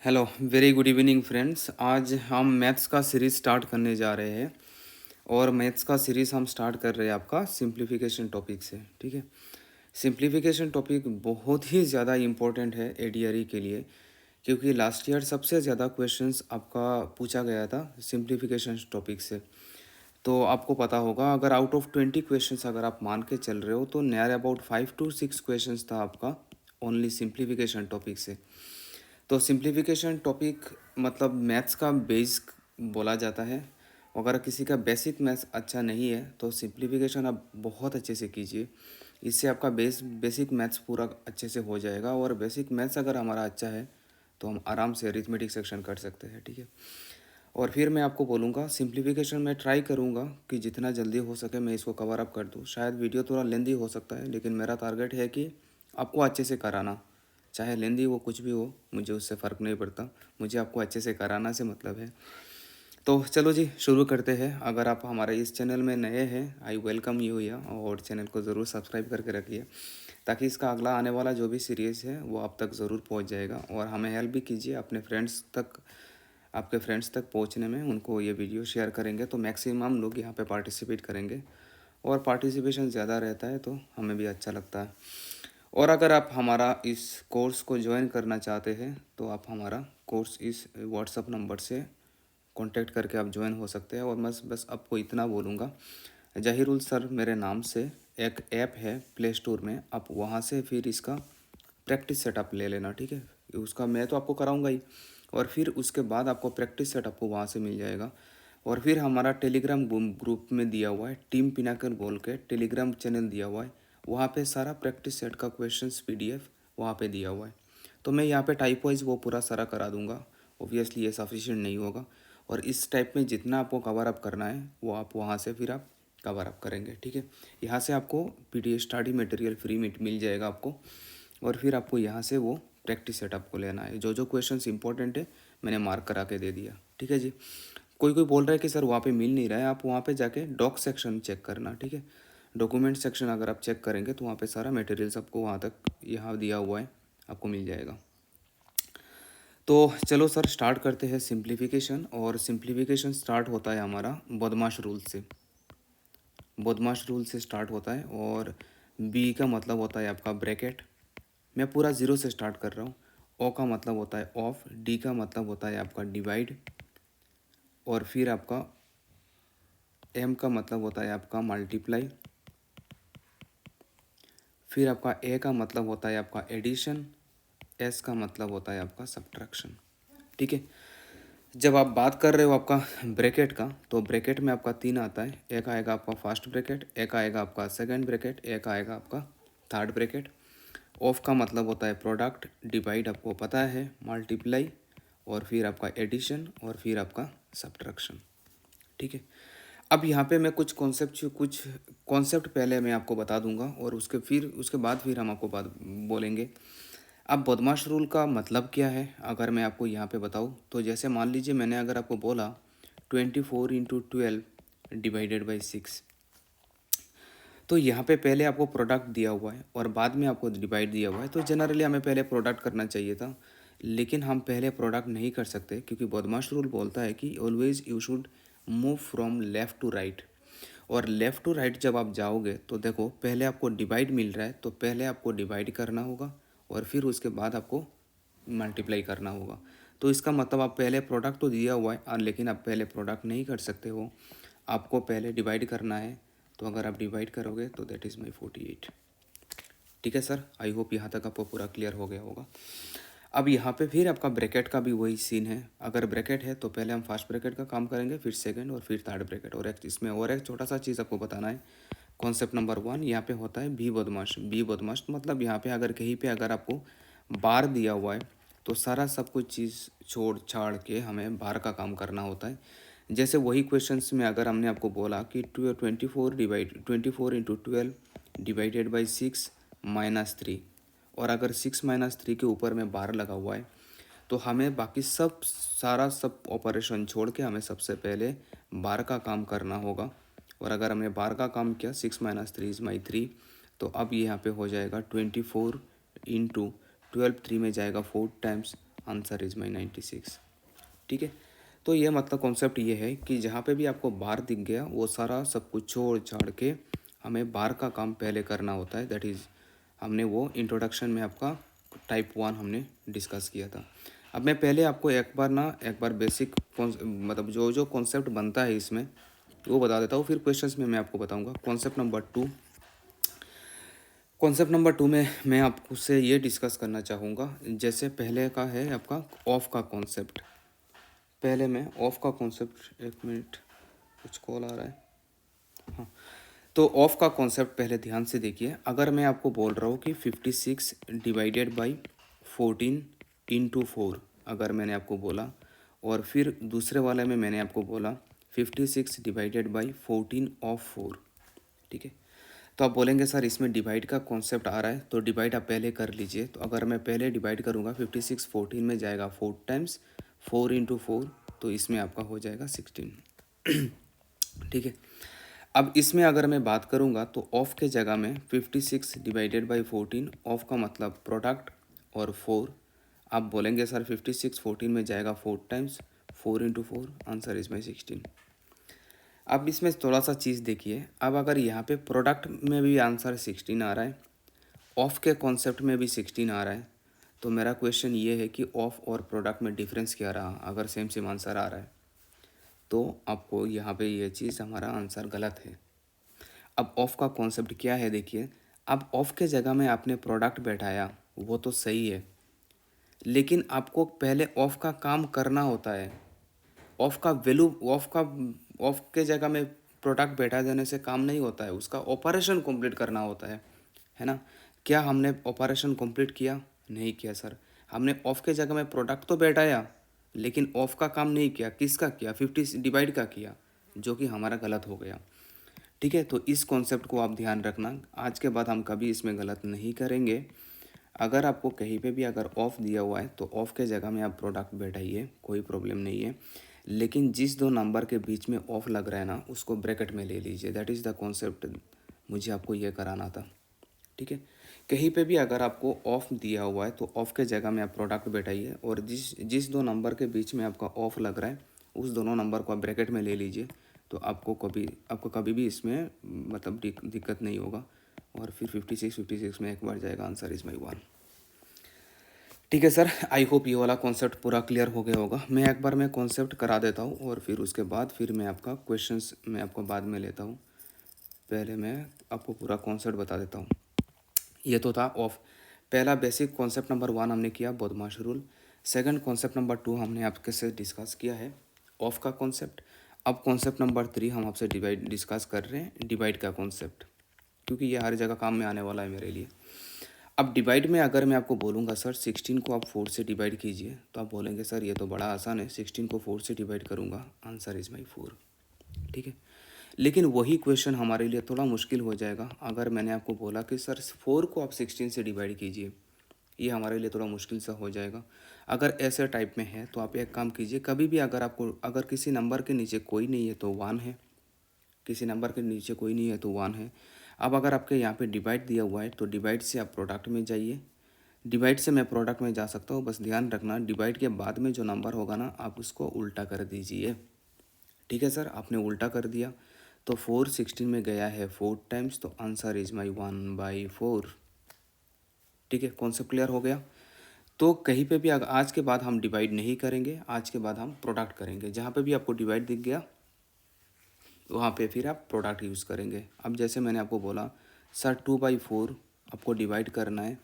Hello, very good evening friends. आज हम maths का सीरीज़ स्टार्ट करने जा रहे हैं और मैथ्स का सीरीज़ हम स्टार्ट कर रहे हैं आपका सिंप्लीफिकेशन टॉपिक से। ठीक है, सिंप्लीफिकेशन टॉपिक बहुत ही ज़्यादा इम्पोर्टेंट है एडीआरई के लिए, क्योंकि लास्ट ईयर सबसे ज़्यादा क्वेश्चंस आपका पूछा गया था सिंप्लीफिकेशन टॉपिक से। तो आपको पता होगा, अगर आउट ऑफ 20 क्वेश्चंस अगर आप मान के चल रहे हो तो नियर अबाउट 5 to 6 क्वेश्चंस था आपका ओनली सिंप्लीफिकेशन टॉपिक से। तो सिंप्लीफिकेशन टॉपिक मतलब मैथ्स का बेस बोला जाता है। अगर किसी का बेसिक मैथ्स अच्छा नहीं है तो सिंप्लीफिकेशन आप बहुत अच्छे से कीजिए। इससे आपका बेसिक मैथ्स पूरा अच्छे से हो जाएगा, और बेसिक मैथ्स अगर हमारा अच्छा है तो हम आराम से अरिथमेटिक सेक्शन कर सकते हैं। ठीक है, और फिर मैं आपको बोलूँगा सिंप्लीफिकेशन में ट्राई करूँगा कि जितना जल्दी हो सके मैं इसको कवर अप कर दूँ। शायद वीडियो थोड़ा लेंदी हो सकता है, लेकिन मेरा टारगेट है कि आपको अच्छे से कराना, चाहे लेंदी हो कुछ भी हो, मुझे उससे फ़र्क नहीं पड़ता। मुझे आपको अच्छे से कराना से मतलब है। तो चलो जी, शुरू करते हैं। अगर आप हमारे इस चैनल में नए हैं, आई वेलकम यू हियर, और चैनल को ज़रूर सब्सक्राइब करके रखिए, ताकि इसका अगला आने वाला जो भी सीरीज़ है वो आप तक ज़रूर पहुंच जाएगा। और हमें हेल्प भी कीजिए अपने फ्रेंड्स तक, आपके फ्रेंड्स तक पहुंचने में। उनको ये वीडियो शेयर करेंगे तो मैक्सिमम लोग यहाँ पे पार्टिसिपेट करेंगे, और पार्टिसिपेशन ज़्यादा रहता है तो हमें भी अच्छा लगता है। और अगर आप हमारा इस कोर्स को ज्वाइन करना चाहते हैं तो आप हमारा कोर्स इस व्हाट्सअप नंबर से कांटेक्ट करके आप ज्वाइन हो सकते हैं। और मैं बस आपको इतना बोलूँगा, जहीरुल सर मेरे नाम से एक ऐप है प्ले स्टोर में, आप वहाँ से फिर इसका प्रैक्टिस सेटअप ले लेना। ठीक है, उसका मैं तो आपको कराऊंगा ही, और फिर उसके बाद आपको प्रैक्टिस सेट आपको वहाँ से मिल जाएगा। और फिर हमारा टेलीग्राम ग्रुप में दिया हुआ है, टीम पिनाकल बोल के टेलीग्राम चैनल दिया हुआ है, वहाँ पे सारा प्रैक्टिस सेट का क्वेश्चंस पीडीएफ वहाँ पे दिया हुआ है। तो मैं यहाँ पे टाइप वाइज वो पूरा सारा करा दूंगा। ऑब्वियसली ये सफिशिएंट नहीं होगा, और इस टाइप में जितना आपको कवर अप करना है वो आप वहाँ से फिर आप कवर अप करेंगे। ठीक है, यहाँ से आपको पीडीएफ स्टडी मटेरियल फ्री मिल जाएगा आपको, और फिर आपको यहाँ से वो प्रैक्टिस सेटअप को लेना है। जो जो क्वेश्चंस इंपॉर्टेंट है मैंने मार्क करा के दे दिया। ठीक है जी, कोई कोई बोल रहा है कि सर वहाँ पे मिल नहीं रहा है, आप वहाँ पे जाके डॉक सेक्शन चेक करना। ठीक है, डॉक्यूमेंट सेक्शन अगर आप चेक करेंगे तो वहाँ पे सारा मटेरियल आपको वहाँ तक यहाँ दिया हुआ है, आपको मिल जाएगा। तो चलो सर स्टार्ट करते हैं सिंप्लीफिकेशन। और सिंप्लीफिकेशन स्टार्ट होता है हमारा बदमाश रूल से। बदमाश रूल से स्टार्ट होता है, और बी का मतलब होता है आपका ब्रैकेट। मैं पूरा ज़ीरो से स्टार्ट कर रहा हूँ। ओ का मतलब होता है ऑफ, डी का मतलब होता है आपका डिवाइड, और फिर आपका एम का मतलब होता है आपका मल्टीप्लाई, फिर आपका ए का मतलब होता है आपका एडिशन, एस का मतलब होता है आपका सब्ट्रैक्शन। ठीक है, जब आप बात कर रहे हो आपका ब्रैकेट का, तो ब्रैकेट में आपका तीन आता है। एक आएगा आपका फर्स्ट ब्रैकेट, एक आएगा आपका सेकंड ब्रैकेट, एक आएगा आपका थर्ड ब्रैकेट। ऑफ का मतलब होता है प्रोडक्ट, डिवाइड आपको पता है, मल्टीप्लाई, और फिर आपका एडिशन, और फिर आपका सब्ट्रैक्शन। ठीक है, अब यहाँ पे मैं कुछ कॉन्सेप्ट पहले मैं आपको बता दूंगा, और उसके बाद फिर हम आपको बात बोलेंगे। अब बदमाश रूल का मतलब क्या है अगर मैं आपको यहाँ पे बताऊँ, तो जैसे मान लीजिए मैंने अगर आपको बोला 24 × 12 डिवाइडेड बाई 6, तो यहाँ पे पहले आपको प्रोडक्ट दिया हुआ है और बाद में आपको डिवाइड दिया हुआ है। तो जनरली हमें पहले प्रोडक्ट करना चाहिए था, लेकिन हम पहले प्रोडक्ट नहीं कर सकते, क्योंकि बदमाश रूल बोलता है कि always you should move from left to right. और लेफ़्ट टू राइट जब आप जाओगे तो देखो, पहले आपको डिवाइड मिल रहा है तो पहले आपको डिवाइड करना होगा, और फिर उसके बाद आपको मल्टीप्लाई करना होगा। तो इसका मतलब आप पहले प्रोडक्ट तो दिया हुआ है, लेकिन आप पहले प्रोडक्ट नहीं कर सकते हो, आपको पहले डिवाइड करना है। तो अगर आप डिवाइड करोगे तो दैट इज़ माई 48। ठीक है सर, आई होप यहाँ तक आपको पूरा क्लियर हो गया होगा। अब यहाँ पे फिर आपका ब्रैकेट का भी वही सीन है। अगर ब्रैकेट है तो पहले हम फर्स्ट ब्रैकेट का काम करेंगे, फिर सेकंड, और फिर थर्ड ब्रैकेट। और एक इसमें और एक छोटा सा चीज़ आपको बताना है। कॉन्सेप्ट नंबर 1 यहाँ पे होता है बी बदमाश। बी बदमाश मतलब यहाँ पे अगर कहीं पे अगर आपको बार दिया हुआ है तो सारा सब कुछ चीज़ छोड़ छाड़ के हमें बार का काम करना होता है। जैसे वही क्वेश्चंस में अगर हमने आपको बोला कि 24 × 12 डिवाइडेड बाई 6 -3, और अगर 6 - 3 के ऊपर में बार लगा हुआ है, तो हमें बाकी सब ऑपरेशन छोड़ के हमें सबसे पहले बार का काम करना होगा। और अगर हमने बार का काम किया 6 - 3 = 3, तो अब यहाँ पे हो जाएगा 24 × 12, 3 में जाएगा 4 टाइम्स, आंसर इज माई 96। ठीक है, तो ये मतलब कॉन्सेप्ट ये है कि जहाँ पे भी आपको बार दिख गया वो सारा सब कुछ छोड़ छाड़ के हमें बार का काम पहले करना होता है। दैट इज़ हमने वो इंट्रोडक्शन में आपका टाइप 1 हमने डिस्कस किया था। अब मैं पहले आपको एक बार बेसिक मतलब जो जो कॉन्सेप्ट बनता है इसमें वो बता देता हूँ, फिर क्वेश्चंस में मैं आपको बताऊँगा। कॉन्सेप्ट नंबर टू में मैं आपसे ये डिस्कस करना चाहूँगा। जैसे पहले का है आपका ऑफ का कॉन्सेप्ट। पहले मैं ऑफ का कॉन्सेप्ट, एक मिनट कुछ कॉल आ रहा है। हाँ, तो ऑफ का कॉन्सेप्ट पहले ध्यान से देखिए। अगर मैं आपको बोल रहा हूँ कि 56 डिवाइडेड बाई 14 इंटू 4, अगर मैंने आपको बोला, और फिर दूसरे वाले में मैंने आपको बोला 56 डिवाइडेड बाई 14 ऑफ 4। ठीक है, तो आप बोलेंगे सर इसमें डिवाइड का कॉन्सेप्ट आ रहा है, तो डिवाइड आप पहले कर लीजिए। तो अगर मैं पहले डिवाइड करूँगा 56 14 में जाएगा 4 टाइम्स, 4 इंटू 4, तो इसमें आपका हो जाएगा 16। ठीक है, अब इसमें अगर मैं बात करूँगा तो ऑफ के जगह में 56 डिवाइडेड बाई 14, ऑफ का मतलब प्रोडक्ट और 4। आप बोलेंगे सर 56 14 में जाएगा 4 टाइम्स, 4 इंटू 4, आंसर इज माई 16। अब इसमें थोड़ा सा चीज़ देखिए। अब अगर यहाँ पे प्रोडक्ट में भी आंसर 16 आ रहा है, ऑफ के कॉन्सेप्ट में भी 16 आ रहा है, तो मेरा क्वेश्चन ये है कि ऑफ और प्रोडक्ट में डिफरेंस क्या रहा। अगर सेम सेम आंसर आ रहा है तो आपको यहाँ पे ये चीज़ हमारा आंसर गलत है। अब ऑफ का कॉन्सेप्ट क्या है देखिए। अब ऑफ के जगह में आपने प्रोडक्ट बैठाया, वो तो सही है, लेकिन आपको पहले ऑफ का काम करना होता है। ऑफ का वैल्यू, ऑफ के जगह में प्रोडक्ट बैठा देने से काम नहीं होता है, उसका ऑपरेशन कंप्लीट करना होता है ना। क्या हमने ऑपरेशन कंप्लीट किया? नहीं किया सर। हमने ऑफ के जगह में प्रोडक्ट तो बैठाया, लेकिन ऑफ का काम नहीं किया। किसका किया? 50 डिवाइड का किया, जो कि हमारा गलत हो गया। ठीक है, तो इस कॉन्सेप्ट को आप ध्यान रखना। आज के बाद हम कभी इसमें गलत नहीं करेंगे। अगर आपको कहीं पे भी अगर ऑफ दिया हुआ है तो ऑफ के जगह में आप प्रोडक्ट बैठाइए, कोई प्रॉब्लम नहीं है। लेकिन जिस दो नंबर के बीच में ऑफ लग रहा है ना, उसको ब्रैकेट में ले लीजिए। दैट इज़ द कॉन्सेप्ट, मुझे आपको ये कराना था। ठीक है, कहीं पे भी अगर आपको ऑफ दिया हुआ है तो ऑफ के जगह में आप प्रोडक्ट बैठाइए, और जिस जिस दो नंबर के बीच में आपका ऑफ लग रहा है उस दोनों नंबर को आप ब्रैकेट में ले लीजिए। तो आपको कभी भी इसमें मतलब दिक्कत नहीं होगा। और फिर 56 में एक बार जाएगा, आंसर इज माई 1। ठीक है सर, आई होप ये वाला कॉन्सेप्ट पूरा क्लियर हो गया होगा। मैं एक बार मैं कॉन्सेप्ट करा देता हूँ और फिर उसके बाद फिर मैं आपका क्वेश्चंस मैं आपको बाद में लेता हूँ। पहले मैं आपको पूरा कॉन्सेप्ट बता देता हूँ। ये तो था ऑफ। पहला बेसिक कॉन्सेप्ट नंबर 1 हमने किया, बदमाश रूल। सेकंड कॉन्सेप्ट नंबर 2 हमने आपके से डिस्कस किया है ऑफ का कॉन्सेप्ट। अब कॉन्सेप्ट नंबर 3 हम आपसे डिस्कस कर रहे हैं डिवाइड का कॉन्सेप्ट, क्योंकि ये हर जगह काम में आने वाला है मेरे लिए। अब डिवाइड में अगर मैं आपको बोलूँगा सर 16 को आप 4 से डिवाइड कीजिए, तो आप बोलेंगे सर ये तो बड़ा आसान है, 16 को 4 से डिवाइड करूँगा, आंसर इज़ माई 4। ठीक है, लेकिन वही क्वेश्चन हमारे लिए थोड़ा मुश्किल हो जाएगा अगर मैंने आपको बोला कि सर 4 को आप 16 से डिवाइड कीजिए। ये हमारे लिए थोड़ा मुश्किल सा हो जाएगा। अगर ऐसे टाइप में है तो आप एक काम कीजिए, कभी भी अगर किसी नंबर के नीचे कोई नहीं है तो 1 है, किसी नंबर के नीचे कोई नहीं है तो 1 है। अब अगर आपके यहाँ पे डिवाइड दिया हुआ है तो डिवाइड से आप प्रोडक्ट में जाइए। डिवाइड से मैं प्रोडक्ट में जा सकता हूँ, बस ध्यान रखना डिवाइड के बाद में जो नंबर होगा ना आप उसको उल्टा कर दीजिए। ठीक है सर, आपने उल्टा कर दिया तो 4 16 में गया है 4 टाइम्स, तो आंसर इज माई 1/4। ठीक है, कॉन्सेप्ट क्लियर हो गया। तो कहीं पे भी अगर आज के बाद हम डिवाइड नहीं करेंगे, आज के बाद हम प्रोडक्ट करेंगे। जहाँ पे भी आपको डिवाइड दिख गया वहाँ पे फिर आप प्रोडक्ट यूज़ करेंगे। अब जैसे मैंने आपको बोला सर 2/4 आपको डिवाइड करना है,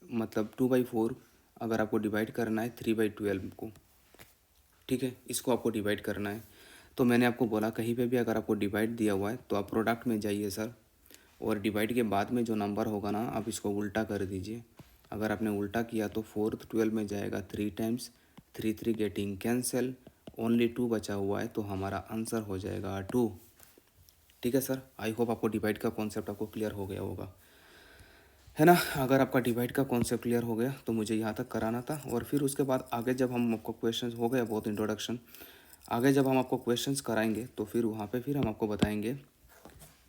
मतलब 2/4 अगर आपको डिवाइड करना है 3/12 को। ठीक है, इसको आपको डिवाइड करना है। तो मैंने आपको बोला कहीं पे भी अगर आपको डिवाइड दिया हुआ है तो आप प्रोडक्ट में जाइए सर, और डिवाइड के बाद में जो नंबर होगा ना आप इसको उल्टा कर दीजिए। अगर आपने उल्टा किया तो 4 12 में जाएगा 3 टाइम्स, 3 3 गेटिंग कैंसिल, ओनली 2 बचा हुआ है, तो हमारा आंसर हो जाएगा 2। ठीक है सर, आई होप आपको डिवाइड का कॉन्सेप्ट आपको क्लियर हो गया होगा, है ना। अगर आपका डिवाइड का कॉन्सेप्ट क्लियर हो गया तो मुझे यहाँ तक कराना था, और फिर उसके बाद आगे जब हम आपको क्वेश्चंस हो गया बहुत इंट्रोडक्शन, आगे जब हम आपको क्वेश्चंस कराएंगे तो फिर वहाँ पे फिर हम आपको बताएंगे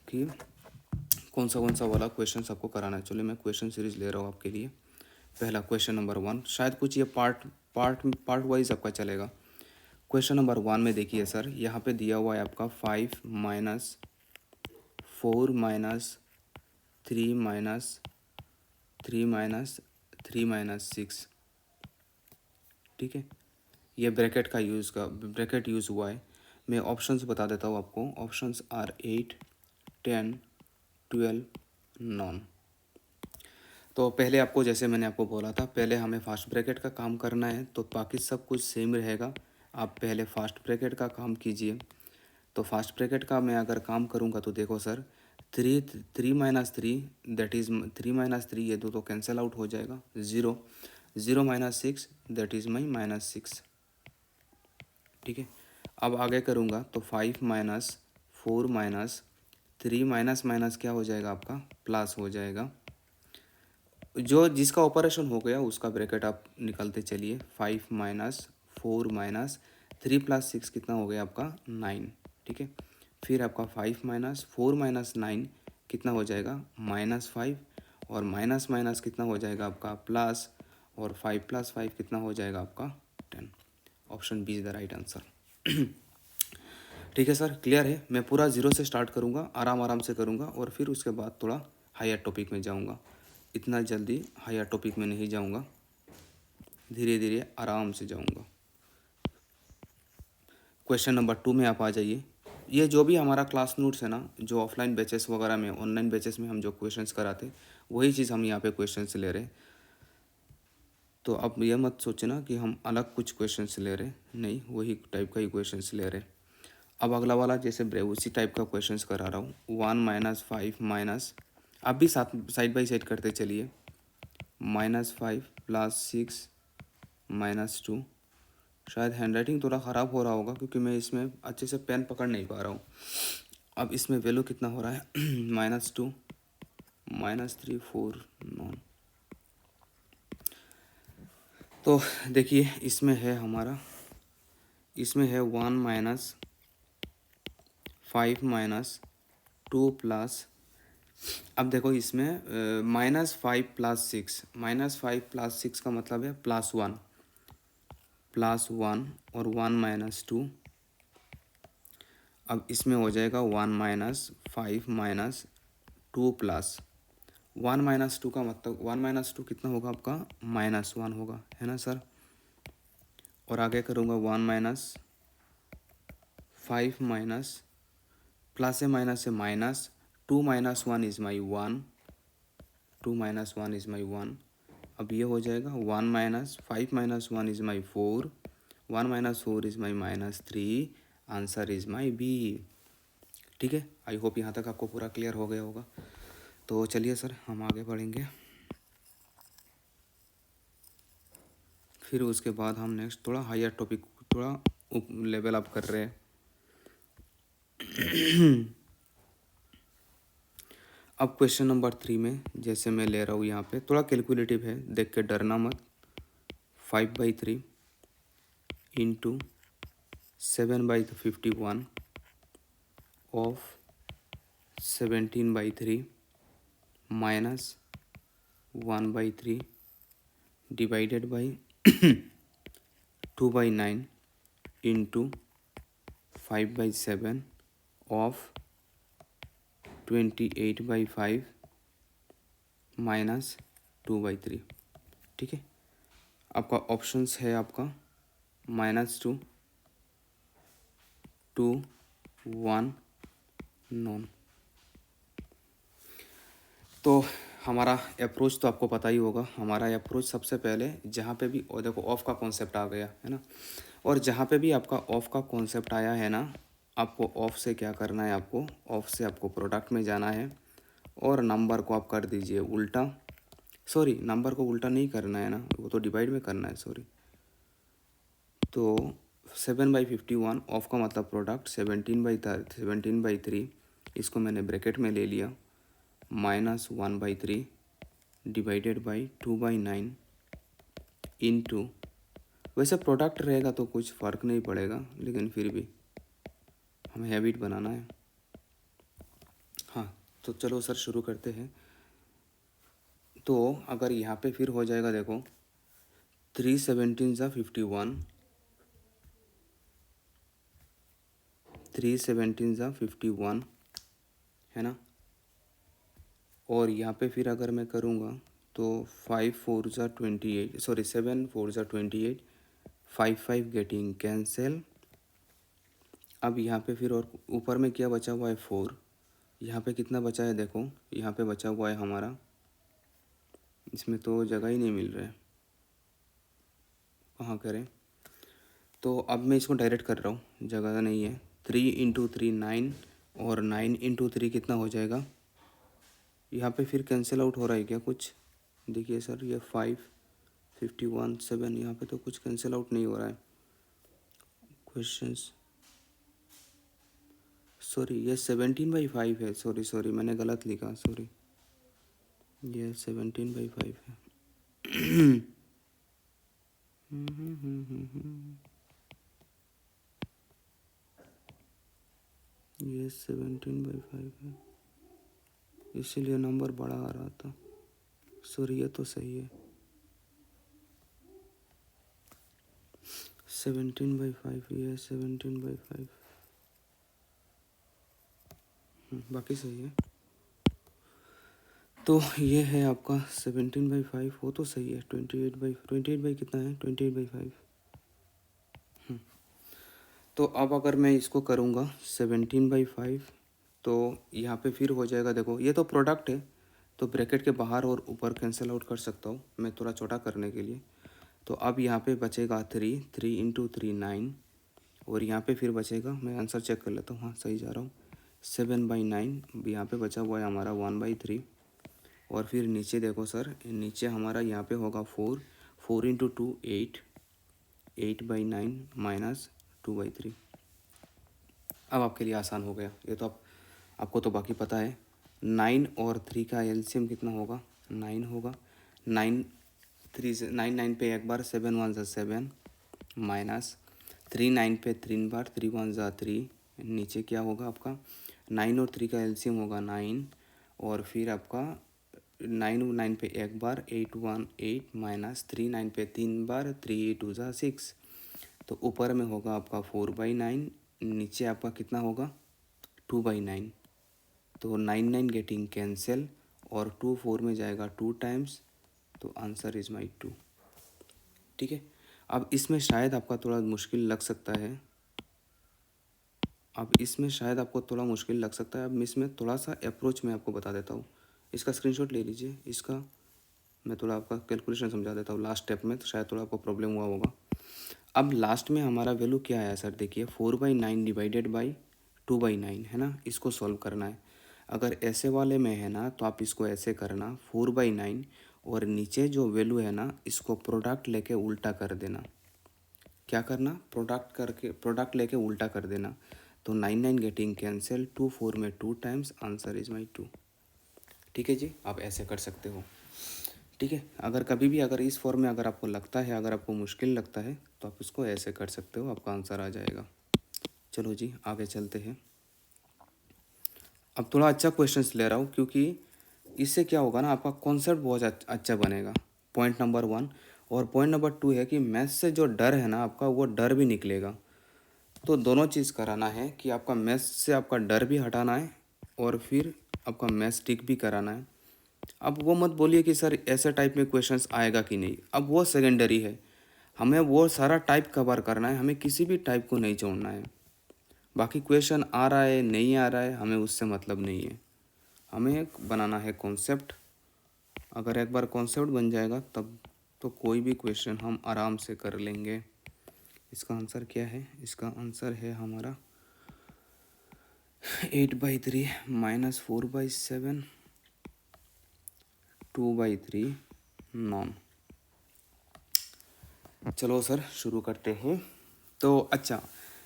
कि कौन सा वाला क्वेश्चंस आपको कराना है। चलिए मैं क्वेश्चन सीरीज ले रहा हूँ आपके लिए। पहला क्वेश्चन नंबर 1, शायद कुछ ये पार्ट वाइज आपका चलेगा। क्वेश्चन नंबर 1 में देखिए सर, यहाँ पे दिया हुआ है आपका 5 minus 4 minus 3 minus 3 minus 3 minus 6, ठीक है। ये ब्रैकेट यूज़ हुआ है। मैं ऑप्शंस बता देता हूँ आपको। Options are 8, 10, 12, none. तो पहले आपको, जैसे मैंने आपको बोला था, पहले हमें फास्ट ब्रैकेट का काम करना है, तो बाकी सब कुछ सेम रहेगा। आप पहले फास्ट ब्रैकेट का काम कीजिए। तो फास्ट ब्रैकेट का मैं अगर काम करूँगा तो देखो sir, 3 minus 3 that is 3 minus 3, ये दो तो कैंसिल आउट हो जाएगा। 0 0 minus 6 that is my minus 6, ठीक है। अब आगे करूँगा तो 5 माइनस 4 माइनस 3 माइनस माइनस क्या हो जाएगा आपका, प्लस हो जाएगा। जो जिसका ऑपरेशन हो गया उसका ब्रैकेट आप निकलते चलिए। 5 माइनस 4 माइनस 3 प्लस 6 कितना हो गया आपका, 9, ठीक है। फिर आपका 5 माइनस 4 माइनस 9 कितना हो जाएगा, -5, और माइनस माइनस कितना हो जाएगा आपका, प्लस, और 5 प्लस 5 कितना हो जाएगा आपका, 10। Option B is the right answer. ठीक है सर, क्लियर है। मैं पूरा ज़ीरो से स्टार्ट करूँगा, आराम आराम से करूँगा, और फिर उसके बाद थोड़ा हायर टॉपिक में जाऊँगा। इतना जल्दी हायर टॉपिक में नहीं जाऊँगा, धीरे धीरे आराम से जाऊँगा। क्वेश्चन नंबर 2 में आप आ जाइए। ये जो भी हमारा क्लास नोट्स है ना, जो ऑफलाइन बैचेस वगैरह में, ऑनलाइन बैचेस में हम जो क्वेश्चंस कराते, वही चीज़ हम यहाँ पे क्वेश्चंस ले रहे हैं। तो अब ये मत सोचना कि हम अलग कुछ क्वेश्चंस ले रहे, नहीं, वही टाइप का ही क्वेश्चंस ले रहे। अब अगला वाला जैसे उसी टाइप का क्वेश्चंस करा रहा हूँ। 1 माइनस 5 माइनस, आप भी साथ साइड बाई साइड करते चलिए। -5 प्लस 6 -2। शायद हैंडराइटिंग थोड़ा ख़राब हो रहा होगा क्योंकि मैं इसमें अच्छे से पेन पकड़ नहीं पा रहा हूँ। अब इसमें वैल्यू कितना हो रहा है, -2 -3 4 9। तो देखिए इसमें है हमारा, इसमें है 1 माइनस 5 माइनस 2 प्लस, अब देखो इसमें -5 प्लस 6, -5 प्लस 6 का मतलब है +1 और 1 माइनस 2। अब इसमें हो जाएगा 1 माइनस 5 माइनस 2 प्लस 1 माइनस 2 का मतलब 1 माइनस 2 कितना होगा आपका, -1 होगा, है ना सर। और आगे करूँगा 1 माइनस 5 माइनस, प्लस से माइनस से minus, 2 minus 1 is my 1, 2 minus 1 is my 1। अब ये हो जाएगा 1 minus 5 minus 1 is my 4, 1 minus 4 is my -3, answer is my B. ठीक है, आई होप यहाँ तक आपको पूरा क्लियर हो गया होगा। तो चलिए सर हम आगे बढ़ेंगे, फिर उसके बाद हम नेक्स्ट थोड़ा हायर टॉपिक, थोड़ा लेवल अप कर रहे हैं। अब क्वेश्चन नंबर 3 में जैसे मैं ले रहा हूँ, यहाँ पे थोड़ा कैलकुलेटिव है, देख के डरना मत। 5/3 into 7/51 of 17/3 minus 1/3 divided by 2/9 into 5/7 of 28/5 minus 2/3। ठीक है, आपका ऑप्शंस है आपका -2 2 1 नॉन। तो हमारा अप्रोच तो आपको पता ही होगा। हमारा अप्रोच सबसे पहले जहाँ पे भी, और देखो ऑफ का कॉन्सेप्ट आ गया है ना, और जहाँ पे भी आपका ऑफ का कॉन्सेप्ट आया है ना, आपको ऑफ से क्या करना है, आपको ऑफ से आपको प्रोडक्ट में जाना है, और नंबर को आप कर दीजिए उल्टा, सॉरी नंबर को उल्टा नहीं करना है ना, वो तो डिवाइड में करना है, सॉरी। तो 7/51 ऑफ का मतलब प्रोडक्ट, 17/3 इसको मैंने ब्रैकेट में ले लिया, -1/3 डिवाइडेड बाई 2/9 इंटू, वैसे प्रोडक्ट रहेगा तो कुछ फ़र्क नहीं पड़ेगा, लेकिन फिर भी हमें हैबिट बनाना है। हाँ, तो चलो सर शुरू करते हैं। तो अगर यहाँ पे फिर हो जाएगा, देखो 3 17 ज़ा 51, 3 17 ज़ा 51 है ना। और यहाँ पे फिर अगर मैं करूँगा तो 5 4 ज़ा 28, सॉरी 7 4 ज़ा 28, 5 5 गेटिंग कैंसिल। अब यहाँ पे फिर और ऊपर में क्या बचा हुआ है 4, यहाँ पे कितना बचा है देखो, यहाँ पे बचा हुआ है हमारा, इसमें तो जगह ही नहीं मिल रहा है, कहाँ करें। तो अब मैं इसको डायरेक्ट कर रहा हूँ, जगह नहीं है। 3 × 3 9, और 9 × 3 कितना हो जाएगा। यहाँ पे फिर कैंसिल आउट हो रहा है क्या कुछ, देखिए सर ये 5 51 7, यहाँ पे तो कुछ कैंसिल आउट नहीं हो रहा है। क्वेश्चंस, सॉरी ये 17/5 है, सॉरी सॉरी मैंने गलत लिखा, सॉरी ये 17/5 है। ये 17/5 है, इसीलिए नंबर बड़ा आ रहा था। सॉरी ये तो सही है, 17/5, ये 17/5, बाकी सही है। तो ये है आपका 17/5, वो तो सही है। 28 बाई कितना है, 28/5। तो अब अगर मैं इसको करूँगा 17/5, तो यहाँ पे फिर हो जाएगा, देखो ये तो प्रोडक्ट है, तो ब्रैकेट के बाहर और ऊपर कैंसिल आउट कर सकता हूँ मैं थोड़ा छोटा करने के लिए। तो अब यहाँ पे बचेगा 3 3 × 3 9, और यहाँ पे फिर बचेगा, मैं आंसर चेक कर लेता हूँ, हाँ सही जा रहा हूँ, 7/9। यहाँ पे बचा हुआ है हमारा 1/3। और फिर नीचे देखो सर, नीचे हमारा यहाँ पे होगा 4 4 × 2 8, 8/9 माइनस 2/3। अब आपके लिए आसान हो गया ये तो, आपको तो बाकी पता है। 9 और 3 का एलसीएम कितना होगा, 9 होगा। 9 3 से 9 9 पे एक बार, 7 1 ज़ा 7, माइनस 3 9 पे 3 बार, 3 1 ज़ा 3। नीचे क्या होगा आपका, 9 और 3 का एलसीएम होगा 9, और फिर आपका 9 9 पे एक बार, 8 1 8, माइनस 3 9 पे 3 बार, 3 2 ज़ा 6। तो ऊपर में होगा आपका 4/9, नीचे आपका कितना होगा 2/9। तो 9 9 गेटिंग कैंसिल, और 2 4 में जाएगा 2 टाइम्स, तो आंसर इज माई 2। ठीक है। अब इसमें शायद आपका थोड़ा मुश्किल लग सकता है, अब इसमें थोड़ा सा अप्रोच मैं आपको बता देता हूँ। इसका स्क्रीनशॉट ले लीजिए, इसका मैं थोड़ा आपका कैलकुलेशन समझा देता हूँ लास्ट स्टेप में, तो शायद थोड़ा आपको प्रॉब्लम हुआ होगा। अब लास्ट में हमारा वैल्यू क्या आया सर, देखिए 4/9 डिवाइडेड बाई 2/9 है ना, इसको सॉल्व करना है। अगर ऐसे वाले में है ना, तो आप इसको ऐसे करना 4/9, और नीचे जो वैल्यू है ना, इसको प्रोडक्ट लेके उल्टा कर देना। क्या करना, प्रोडक्ट लेके उल्टा कर देना। तो 9 9 गेटिंग कैंसिल, 2 4 में 2 टाइम्स, आंसर इज माई 2। ठीक है जी, आप ऐसे कर सकते हो। ठीक है, अगर कभी भी अगर इस फॉर्म में अगर आपको लगता है, अगर आपको मुश्किल लगता है, तो आप इसको ऐसे कर सकते हो, आपका आंसर आ जाएगा। चलो जी आगे चलते हैं। अब थोड़ा अच्छा क्वेश्चंस ले रहा हूँ, क्योंकि इससे क्या होगा ना, आपका कॉन्सेप्ट बहुत अच्छा बनेगा। पॉइंट नंबर 1, और पॉइंट नंबर 2 है कि मैथ्स से जो डर है ना आपका, वो डर भी निकलेगा। तो दोनों चीज़ कराना है कि आपका मैथ्स से आपका डर भी हटाना है, और फिर आपका मैथ्स टिक भी कराना है। अब वो मत बोलिए कि सर ऐसे टाइप में क्वेश्चंस आएगा कि नहीं, अब वो सेकेंडरी है। हमें वो सारा टाइप कवर करना है, हमें किसी भी टाइप को नहीं छोड़ना है। बाकी क्वेश्चन आ रहा है नहीं आ रहा है, हमें उससे मतलब नहीं है। हमें बनाना है कॉन्सेप्ट। अगर एक बार कॉन्सेप्ट बन जाएगा, तब तो कोई भी क्वेश्चन हम आराम से कर लेंगे। इसका आंसर क्या है, इसका आंसर है हमारा 8/3 माइनस 4/7, 2/3 नॉन। चलो सर शुरू करते हैं। तो अच्छा,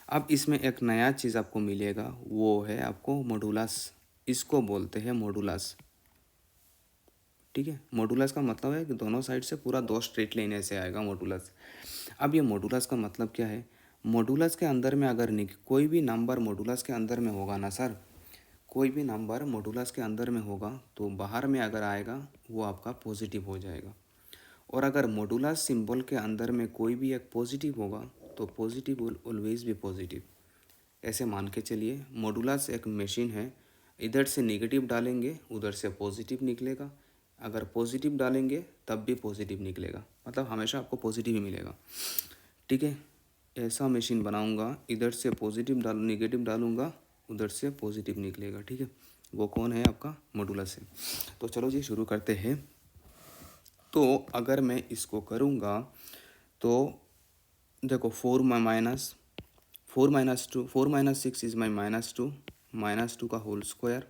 अब इसमें एक नया चीज़ आपको मिलेगा, वो है आपको मॉडुलस। इसको बोलते हैं मॉडुलस। ठीक है, मॉडुलस का मतलब है कि दोनों साइड से पूरा 2 स्ट्रेट लाइन ऐसे आएगा मॉडुलस। अब ये मॉडुलस का मतलब क्या है, मॉडुलस के अंदर में अगर कोई भी नंबर मॉडुलस के अंदर में होगा ना सर, कोई भी नंबर मॉडुलस के अंदर में होगा तो बाहर में अगर आएगा वो आपका पॉजिटिव हो जाएगा। और अगर मॉडुलस सिंबल के अंदर में कोई भी एक पॉजिटिव होगा तो पॉजिटिव विल ऑलवेज भी पॉजिटिव। ऐसे मान के चलिए मॉडुलस एक मशीन है, इधर से नेगेटिव डालेंगे उधर से पॉजिटिव निकलेगा, अगर पॉजिटिव डालेंगे तब भी पॉजिटिव निकलेगा, मतलब हमेशा आपको पॉजिटिव ही मिलेगा। ठीक है, ऐसा मशीन बनाऊंगा, इधर से पॉजिटिव नेगेटिव डालूंगा उधर से पॉजिटिव निकलेगा। ठीक है, वो कौन है? आपका मॉडुलस है। तो चलो जी शुरू करते हैं। तो अगर मैं इसको करूँगा तो देखो 4 माइनस 2, 4 माइनस 6 इज़ माई -2 का होल स्क्वायर,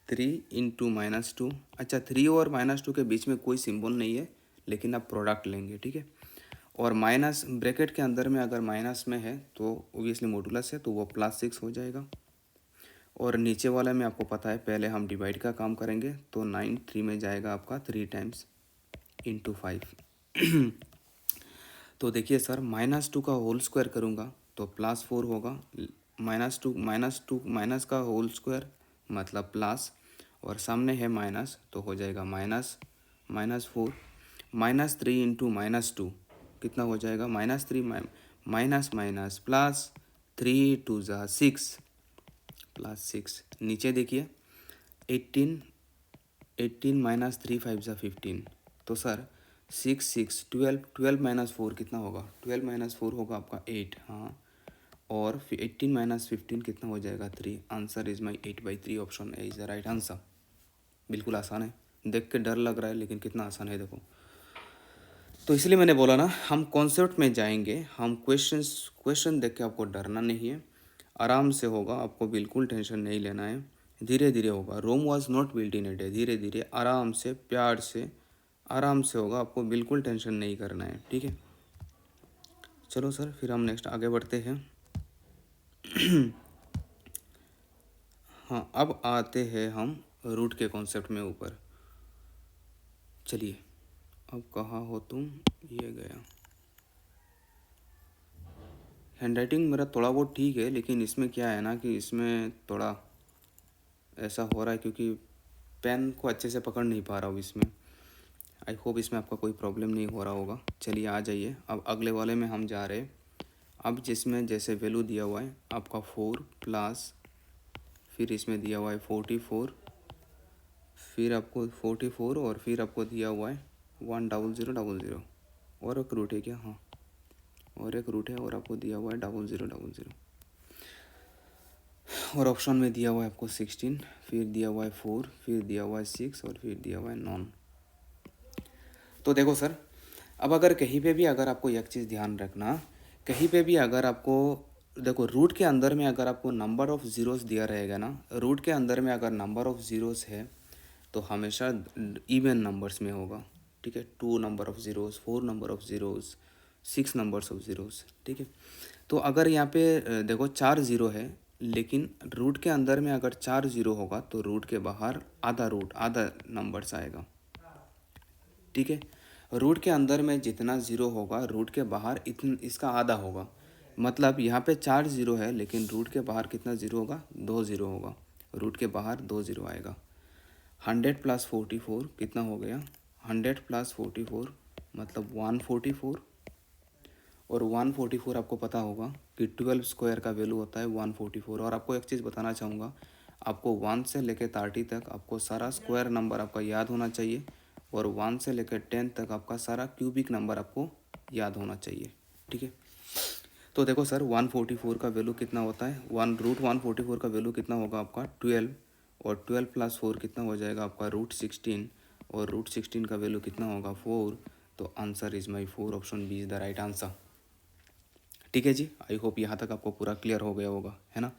3 इंटू -2। अच्छा, 3 और -2 के बीच में कोई सिंबल नहीं है, लेकिन आप प्रोडक्ट लेंगे। ठीक है, और माइनस ब्रैकेट के अंदर में अगर माइनस में है तो ओबियसली मॉडुलस है तो वो +6 हो जाएगा। और नीचे वाला में आपको पता है पहले हम डिवाइड का काम करेंगे तो 9 3 में जाएगा आपका 3 टाइम्स इंटू 5। तो देखिए सर, -2 का होल स्क्वायर करूँगा तो +4 होगा, -2 माइनस का होल स्क्वायर मतलब प्लस, और सामने है माइनस तो हो जाएगा -4, -3 इंटू -2 कितना हो जाएगा? -3 माइनस माइनस प्लस, 3 2 ज़ा 6 +6। नीचे देखिए 18 माइनस 3 5 ज़ा 15। तो सर 6 12 माइनस 4 कितना होगा? 12 माइनस 4 होगा आपका 8। हाँ, और फिर 18 माइनस 15 कितना हो जाएगा? 3। Answer is my 8/3, option A is the right answer. बिल्कुल आसान है, देख के डर लग रहा है लेकिन कितना आसान है देखो। तो इसलिए मैंने बोला ना, हम कॉन्सेप्ट में जाएंगे, हम क्वेश्चन देख के आपको डरना नहीं है, आराम से होगा, आपको बिल्कुल टेंशन नहीं लेना है, धीरे धीरे होगा। Rome was not built in a day, धीरे धीरे आराम से प्यार से आराम से होगा, आपको बिल्कुल टेंशन नहीं करना है। ठीक है, चलो सर फिर हम नेक्स्ट आगे बढ़ते हैं। हाँ, अब आते हैं हम रूट के कॉन्सेप्ट में ऊपर। चलिए, अब कहाँ हो तुम? ये गया। हैंडराइटिंग मेरा थोड़ा बहुत ठीक है, लेकिन इसमें क्या है ना कि इसमें थोड़ा ऐसा हो रहा है क्योंकि पेन को अच्छे से पकड़ नहीं पा रहा हूँ इसमें। आई होप इसमें आपका कोई प्रॉब्लम नहीं हो रहा होगा। चलिए आ जाइए, अब अगले वाले में हम जा रहे हैं। अब जिसमें जैसे वैल्यू दिया हुआ है आपका 4 प्लस, फिर इसमें दिया हुआ है 44, फिर आपको 44 और फिर आपको दिया हुआ है 10000, और एक रूट है क्या? हाँ, और एक रूट है और आपको दिया हुआ है 0000, और ऑप्शन में दिया हुआ है आपको 16, फिर दिया हुआ है 4, फिर दिया हुआ है 6 और फिर दिया हुआ है नॉन। तो देखो सर, अब अगर कहीं पे भी अगर आपको एक चीज़ ध्यान रखना, कहीं पे भी अगर आपको देखो रूट के अंदर में अगर आपको नंबर ऑफ़ ज़ीरोस दिया रहेगा ना, रूट के अंदर में अगर नंबर ऑफ़ ज़ीरोस है तो हमेशा इवन नंबर्स में होगा। ठीक है, 2 number of zeros, 4 number of zeros, 6 numbers of zeros. ठीक है, तो अगर यहाँ पे देखो 4 ज़ीरो है, लेकिन रूट के अंदर में अगर 4 ज़ीरो होगा तो रूट के बाहर आधा नंबर्स आएगा। ठीक है, रूट के अंदर में जितना ज़ीरो होगा रूट के बाहर इसका आधा होगा। मतलब यहाँ पे 4 ज़ीरो है लेकिन रूट के बाहर कितना ज़ीरो होगा? 2 ज़ीरो होगा, रूट के बाहर 2 ज़ीरो आएगा। 100 प्लस 44 कितना हो गया? 100 प्लस 44 मतलब 144, और 144 आपको पता होगा कि 12 स्क्वायर का वैल्यू होता है 144। और आपको एक चीज़ बताना चाहूँगा, आपको 1 से लेकर 30 तक आपको सारा स्क्वायर नंबर आपका याद होना चाहिए, और 1 से लेकर 10 तक आपका सारा क्यूबिक नंबर आपको याद होना चाहिए। ठीक है, तो देखो सर 144 का वैल्यू कितना होता है? 1/144 का वैल्यू कितना होगा आपका? 12, और 12 प्लस 4 कितना हो जाएगा आपका? √16, और √16 का वैल्यू कितना होगा? 4। तो answer is my 4, option B is the right answer. ठीक है जी, आई होप यहाँ तक आपको पूरा क्लियर हो गया होगा, है ना?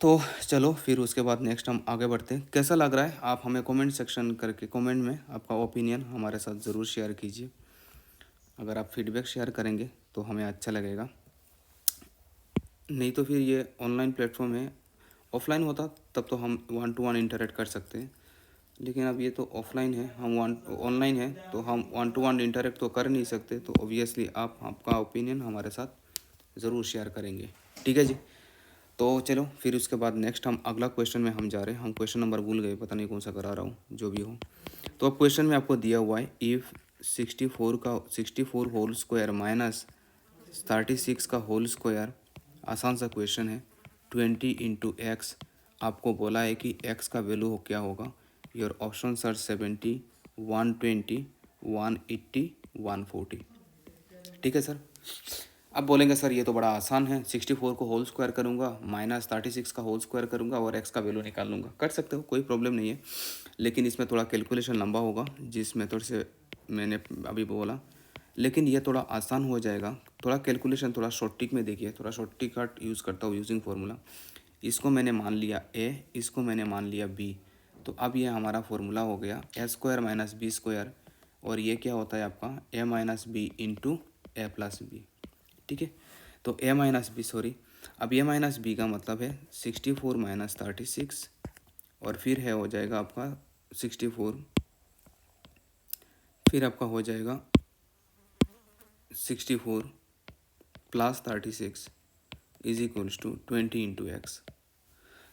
तो चलो फिर उसके बाद नेक्स्ट हम आगे बढ़ते हैं। कैसा लग रहा है आप हमें कमेंट सेक्शन करके कमेंट में आपका ओपिनियन हमारे साथ ज़रूर शेयर कीजिए। अगर आप फीडबैक शेयर करेंगे तो हमें अच्छा लगेगा, नहीं तो फिर ये ऑनलाइन प्लेटफॉर्म है, ऑफलाइन होता तब तो हम 1 to 1 इंटरेक्ट कर सकते हैं, लेकिन अब ये तो ऑफलाइन है, हम ऑनलाइन है तो हम 1 to 1 इंटरेक्ट तो कर नहीं सकते। तो ऑब्वियसली आप आपका ओपिनियन हमारे साथ ज़रूर शेयर करेंगे। ठीक है जी, तो चलो फिर उसके बाद नेक्स्ट हम अगला क्वेश्चन में हम जा रहे हैं। हम क्वेश्चन नंबर भूल गए, पता नहीं कौन सा करा रहा हूँ, जो भी हो। तो अब क्वेश्चन में आपको दिया हुआ है इफ़ 64 होल स्क्वायर माइनस 36 का होल स्क्वायर, आसान सा क्वेश्चन है, 20 इंटू एक्स। आपको बोला है कि एक्स का वैल्यू क्या होगा। Your option are 70, 120, 180, 140। ठीक है सर। अब बोलेंगे सर ये तो बड़ा आसान है, 64 को होल स्क्वायर करूँगा, माइनस 36 का होल स्क्वायर करूँगा और एक्स का वैल्यू निकाल लूँगा। कर सकते हो, कोई प्रॉब्लम नहीं है, लेकिन इसमें थोड़ा कैलकुलेशन लंबा होगा जिस मेथड से मैंने अभी बोला, लेकिन ये थोड़ा आसान हो जाएगा। थोड़ा कैलकुलेशन थोड़ा शॉर्ट ट्रिक में देखिए, थोड़ा शॉर्ट ट्रिक का यूज़ करता हूँ यूजिंग फार्मूला। इसको मैंने मान लिया ए, इसको मैंने मान लिया बी, तो अब ये हमारा फार्मूला हो गया ए स्क्वायर माइनस बी स्क्वायर, और ये क्या होता है आपका ए माइनस बी इंटू ए प्लस बी। ठीक है, तो ए माइनस बी, सॉरी, अब ए माइनस बी का मतलब है 64 माइनस 36, और फिर है हो जाएगा आपका 64, फिर आपका हो जाएगा 64 plus 36 is equals to 20 into x.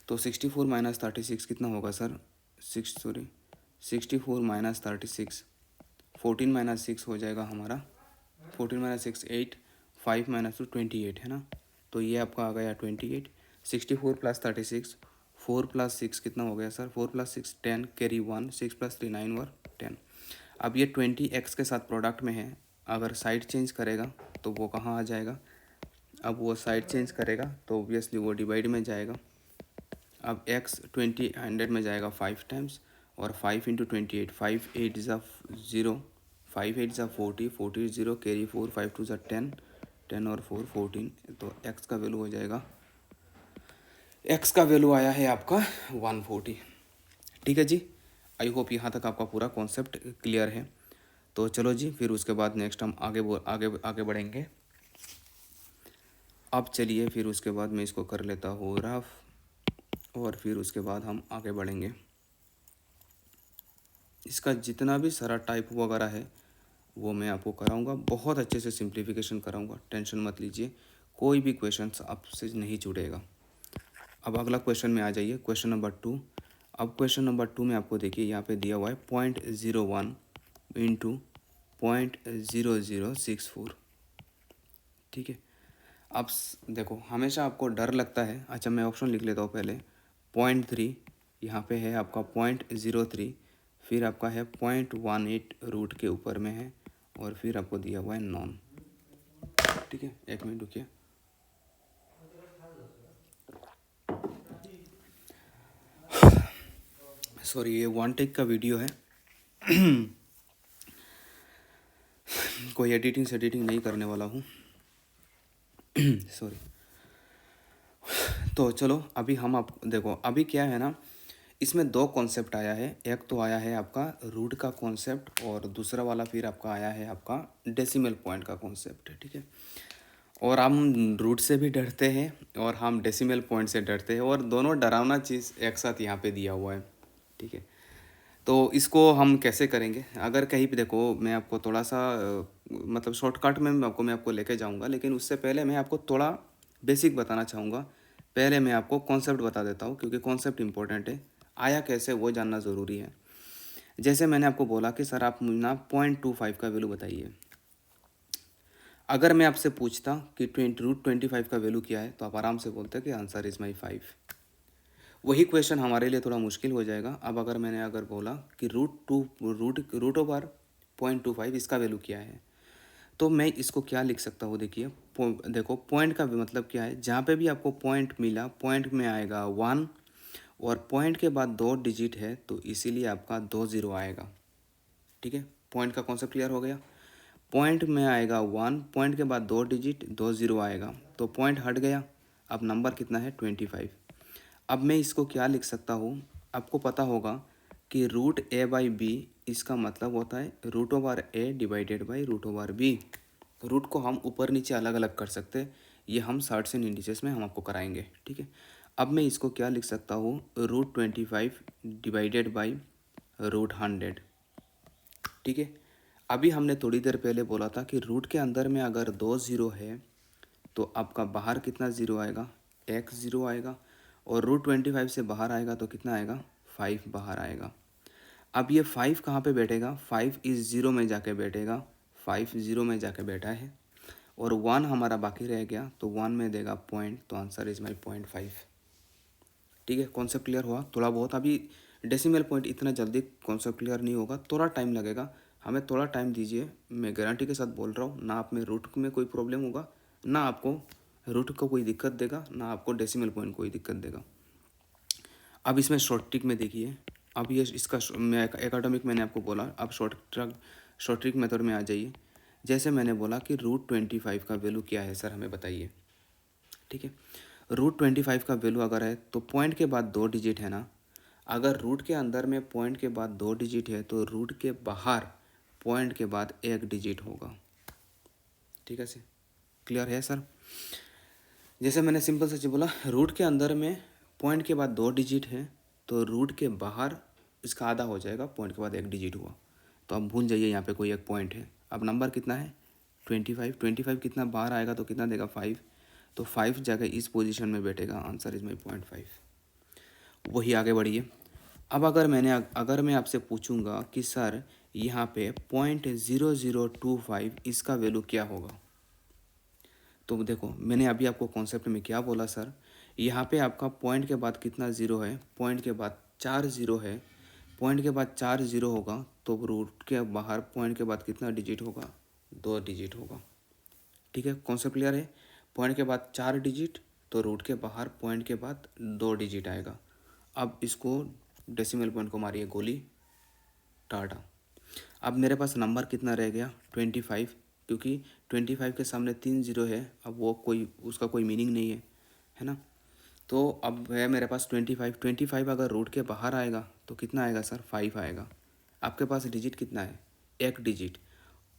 तो 64 माइनस 36 कितना होगा सर, 64 माइनस 36, 14 माइनस 6 हो जाएगा हमारा, 14 माइनस 6 8, 5 माइनस 2 28 है ना। तो ये आपका आ गया 28, 64 प्लस 36, 4 प्लस 6 कितना हो गया सर, 4 प्लस 6 10, कैरी 1, 6 प्लस 3 9 और 10। अब ये 20x के साथ प्रोडक्ट में है, अगर साइड चेंज करेगा तो वो कहाँ आ जाएगा। अब वो साइड चेंज करेगा तो ऑब्वियसली वो डिवाइड में जाएगा। अब x 20 100 में जाएगा 5 टाइम्स, और 5 इंटू 28, 5 8 ज़ा 0, 5 8 ज़ा 40, 40 0, कैरी 4, 5 2 ज़ा 10, 10 और 4 14। तो x का वैल्यू हो जाएगा, x का वैल्यू आया है आपका 140। ठीक है जी, आई होप यहाँ तक आपका पूरा कॉन्सेप्ट क्लियर है। तो चलो जी, फिर उसके बाद नेक्स्ट हम आगे बढ़ेंगे। अब चलिए फिर उसके बाद मैं इसको कर लेता हूँ रफ, और फिर उसके बाद हम आगे बढ़ेंगे। इसका जितना भी सारा टाइप वगैरह है वो मैं आपको कराऊंगा, बहुत अच्छे से सिंप्लीफिकेशन कराऊंगा, टेंशन मत लीजिए, कोई भी क्वेश्चन आपसे नहीं छूटेगा। अब अगला क्वेश्चन में आ जाइए, क्वेश्चन नंबर 2। अब क्वेश्चन नंबर 2 में आपको देखिए यहाँ पे दिया हुआ है 0.01 इंटू 0.0064। ठीक है, अब देखो हमेशा आपको डर लगता है, अच्छा मैं ऑप्शन लिख लेता हूँ पहले, 0.3, यहाँ पे है आपका 0.03, फिर आपका है 0.18 रूट के ऊपर में है, और फिर आपको दिया हुआ है नॉन। ठीक है, एक मिनट रुकिए। सॉरी, ये वन टेक का वीडियो है कोई एडिटिंग नहीं करने वाला हूँ सॉरी। तो चलो अभी हम आप देखो, अभी क्या है ना, इसमें दो कॉन्सेप्ट आया है, एक तो आया है आपका रूट का कॉन्सेप्ट, और दूसरा वाला फिर आपका आया है आपका डेसिमल पॉइंट का कॉन्सेप्ट। ठीक है, और हम रूट से भी डरते हैं और हम डेसिमल पॉइंट से डरते हैं, और दोनों डरावना चीज़ एक साथ यहाँ पे दिया हुआ है। ठीक है, तो इसको हम कैसे करेंगे, अगर कहीं भी देखो मैं आपको थोड़ा सा मतलब शॉर्टकट में मैं आपको लेके जाऊंगा, लेकिन उससे पहले मैं आपको थोड़ा बेसिक बताना चाहूँगा। पहले मैं आपको कॉन्सेप्ट बता देता हूँ, क्योंकि कॉन्सेप्ट इंपॉर्टेंट है, आया कैसे वो जानना ज़रूरी है। जैसे मैंने आपको बोला कि सर आप ना 0.25 का वैल्यू बताइए। अगर मैं आपसे पूछता कि √25 का वैल्यू क्या है, तो आप आराम से बोलते कि आंसर इज़ माई 5। वही क्वेश्चन हमारे लिए थोड़ा मुश्किल हो जाएगा। अब अगर मैंने बोला कि रूट ओवर 0.25 इसका वैल्यू क्या है, तो मैं इसको क्या लिख सकता हूँ, देखिए देखो पॉइंट का मतलब क्या है, जहाँ पे भी आपको पॉइंट मिला, पॉइंट में आएगा 1, और पॉइंट के बाद 2 डिजिट है तो इसीलिए आपका 2 0 आएगा। ठीक है, पॉइंट का कॉन्सेप्ट क्लियर हो गया। पॉइंट में आएगा 1, पॉइंट के बाद 2 डिजिट 2 0 आएगा, तो पॉइंट हट गया। अब नंबर कितना है 25। अब मैं इसको क्या लिख सकता हूँ, आपको पता होगा कि √a/b इसका मतलब होता है √a divided by √b। Root को हम ऊपर नीचे अलग अलग कर सकते हैं, ये हम सर्ट्स एंड इंडिसेस में हम आपको कराएंगे। ठीक है, अब मैं इसको क्या लिख सकता हूँ, √25 डिवाइडेड बाई √100। ठीक है, अभी हमने थोड़ी देर पहले बोला था कि रूट के अंदर में अगर 2 0 है तो आपका बाहर कितना ज़ीरो आएगा, x 0 आएगा, और √25 से बाहर आएगा तो कितना आएगा, 5 बाहर आएगा। अब ये 5 कहाँ पे बैठेगा, 5 इस 0 में जाके बैठेगा, 5 0 में जाके बैठा है, और 1 हमारा बाकी रह गया, तो 1 में देगा पॉइंट, तो आंसर इज माई 0.5। ठीक है, कॉन्सेप्ट क्लियर हुआ? थोड़ा बहुत अभी डेसिमल पॉइंट इतना जल्दी कॉन्सेप्ट क्लियर नहीं होगा, थोड़ा टाइम लगेगा, हमें थोड़ा टाइम दीजिए। मैं गारंटी के साथ बोल रहा हूँ, ना आप में रूट में कोई प्रॉब्लम होगा, ना आपको रूट को कोई दिक्कत देगा, ना आपको डेसिमल पॉइंट कोई दिक्कत देगा। अब इसमें शॉर्ट ट्रिक में देखिए, अब ये इसका मैं एकेडमिक मैंने आपको बोला, अब शॉर्ट ट्रिक मेथड में आ जाइए। जैसे मैंने बोला कि √25 का वैल्यू क्या है सर, हमें बताइए। ठीक है, √25 का वैल्यू अगर है तो पॉइंट के बाद 2 डिजिट है ना, अगर रूट के अंदर में पॉइंट के बाद 2 डिजिट है तो रूट के बाहर पॉइंट के बाद 1 डिजिट होगा। ठीक है सर, क्लियर है सर? जैसे मैंने सिंपल से बोला, रूट के अंदर में पॉइंट के बाद 2 डिजिट है, तो रूट के बाहर इसका आधा हो जाएगा, पॉइंट के बाद 1 डिजिट हुआ, तो अब भूल जाइए यहाँ पे कोई एक पॉइंट है। अब नंबर कितना है, 25 कितना बाहर आएगा तो कितना देगा, 5, तो 5 जगह इस पोजीशन में बैठेगा, आंसर इज माई 0.5। वही आगे बढ़िए। अब अगर मैं आपसे पूछूंगा कि सर यहाँ पे 0.0025 इसका वैल्यू क्या होगा, तो देखो मैंने अभी आपको कॉन्सेप्ट में क्या बोला सर, यहाँ पे आपका पॉइंट के बाद कितना ज़ीरो है, पॉइंट के बाद 4 ज़ीरो है, पॉइंट के बाद 4 ज़ीरो होगा, तो रूट के बाहर पॉइंट के बाद कितना डिजिट होगा, 2 डिजिट होगा। ठीक है, कॉन्सेप्ट क्लियर है? पॉइंट के बाद 4 डिजिट, तो रूट के बाहर पॉइंट के बाद 2 डिजिट आएगा। अब इसको डेसिमल पॉइंट को मारिए गोली, टाटा। अब मेरे पास नंबर कितना रह गया, 25, क्योंकि 25 के सामने 3 ज़ीरो है, अब वो कोई उसका कोई मीनिंग नहीं है ना। तो अब है मेरे पास 25 अगर रूट के बाहर आएगा तो कितना आएगा सर, 5 आएगा। आपके पास डिजिट कितना है, 1 डिजिट।